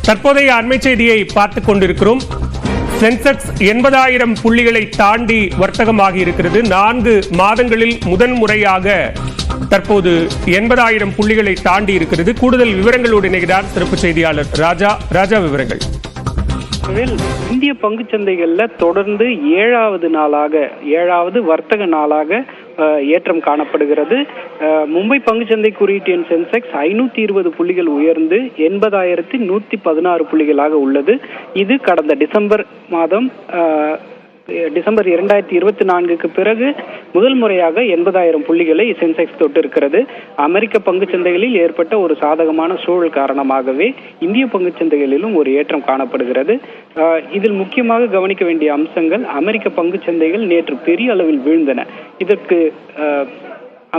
தற்போதைய அண்மை செய்தியை பார்த்துக் கொண்டிருக்கிறோம். சென்செக்ஸ் 80,000 புள்ளிகளை தாண்டி வர்த்தகமாகி இருக்கிறது. 4 மாதங்களில் முதன்முறையாக தற்போது 80,000 புள்ளிகளை தாண்டி இருக்கிறது. கூடுதல் விவரங்களோடு இணைகிறார் சிறப்பு செய்தியாளர் ராஜா. விவரங்கள். இந்திய பங்குச் சந்தைகளில் தொடர்ந்து ஏழாவது வர்த்தக நாளாக ஏற்றம் காணப்படுகிறது. மும்பை பங்குச்சந்தை குறியீட்டு எண் சென்செக்ஸ் 520 புள்ளிகள் உயர்ந்து 80,116 புள்ளிகளாக உள்ளது. இது கடந்த டிசம்பர் 2024 பிறகு முதல் முறையாக 80,000 புள்ளிகளை சென்செக்ஸ் தொட்டிருக்கிறது. அமெரிக்க பங்கு சந்தைகளில் ஏற்பட்ட ஒரு சாதகமான சூழல் காரணமாகவே இந்திய பங்கு சந்தைகளிலும் ஒரு ஏற்றம் காணப்படுகிறது. இதில் முக்கியமாக கவனிக்க வேண்டிய அம்சங்கள், அமெரிக்க பங்கு சந்தைகள் நேற்று பெரிய அளவில் வீழ்ந்தன. இதற்கு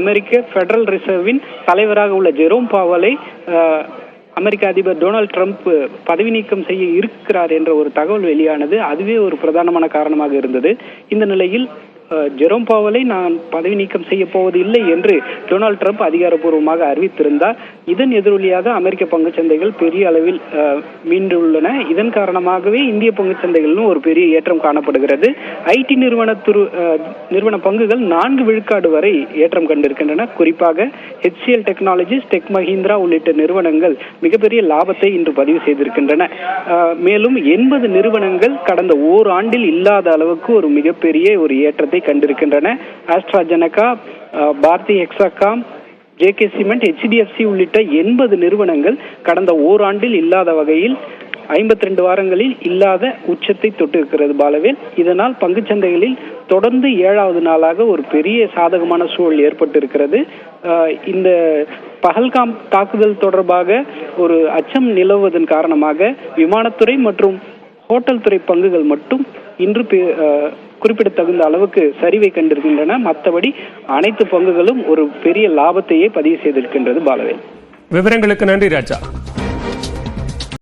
அமெரிக்க பெடரல் ரிசர்வின் தலைவராக உள்ள ஜெரோம் பாவலை அமெரிக்க அதிபர் டொனால்டு ட்ரம்ப் பதவி நீக்கம் செய்ய இருக்கிறார் என்ற ஒரு தகவல் வெளியானது. அதுவே ஒரு பிரதானமான காரணமாக இருந்தது. இந்த நிலையில் ஜெரோம் பாவலை நான் பதவி நீக்கம் செய்ய போவது இல்லை என்று டொனால்டு ட்ரம்ப் அதிகாரப்பூர்வமாக அறிவித்திருந்தார். இதன் எதிரொலியாக அமெரிக்க பங்கு சந்தைகள் பெரிய அளவில் மீண்டுள்ளன. இதன் காரணமாகவே இந்திய பங்கு சந்தைகளிலும் ஒரு பெரிய ஏற்றம் காணப்படுகிறது. ஐடி நிறுவன பங்குகள் 4 விழுக்காடு வரை ஏற்றம் கண்டிருக்கின்றன. குறிப்பாக HCL டெக்னாலஜிஸ், டெக் மஹிந்திரா உள்ளிட்ட நிறுவனங்கள் மிகப்பெரிய லாபத்தை இன்று பதிவு செய்திருக்கின்றன. மேலும் 80 நிறுவனங்கள் கடந்த ஓராண்டில் இல்லாத அளவுக்கு ஒரு மிகப்பெரிய ஒரு ஏற்றத்தை கண்டிருக்கின்றன. ஆஸ்ட்ராஜெனகா, பாரதி ஹெக்ஸாகாம், JK சிமெண்ட், HDFC உள்ளிட்ட 80 நிறுவனங்கள் கடந்த ஓராண்டில் இல்லாத வகையில் 52 வாரங்களில் இல்லாத உச்சத்தை தொட்டிருக்கிறது பாலவேல். இதனால் பங்குச்சந்தைகளில் தொடர்ந்து 7வது நாளாக ஒரு பெரிய சாதகமான சூழல் ஏற்பட்டிருக்கிறது. இந்த பஹல்காம் தாக்குதல் தொடர்பாக ஒரு அச்சம் நிலவுவதன் காரணமாக விமானத்துறை மற்றும் ஹோட்டல் துறை பங்குகள் மட்டும் இன்று குறிப்பிடத்தகுந்த அளவுக்கு சரிவை கண்டிருக்கின்றன. மற்றபடி அனைத்து பங்குகளும் ஒரு பெரிய லாபத்தையே பதிவு செய்திருக்கின்றது பாலவேல். விவரங்களுக்கு நன்றி ராஜா.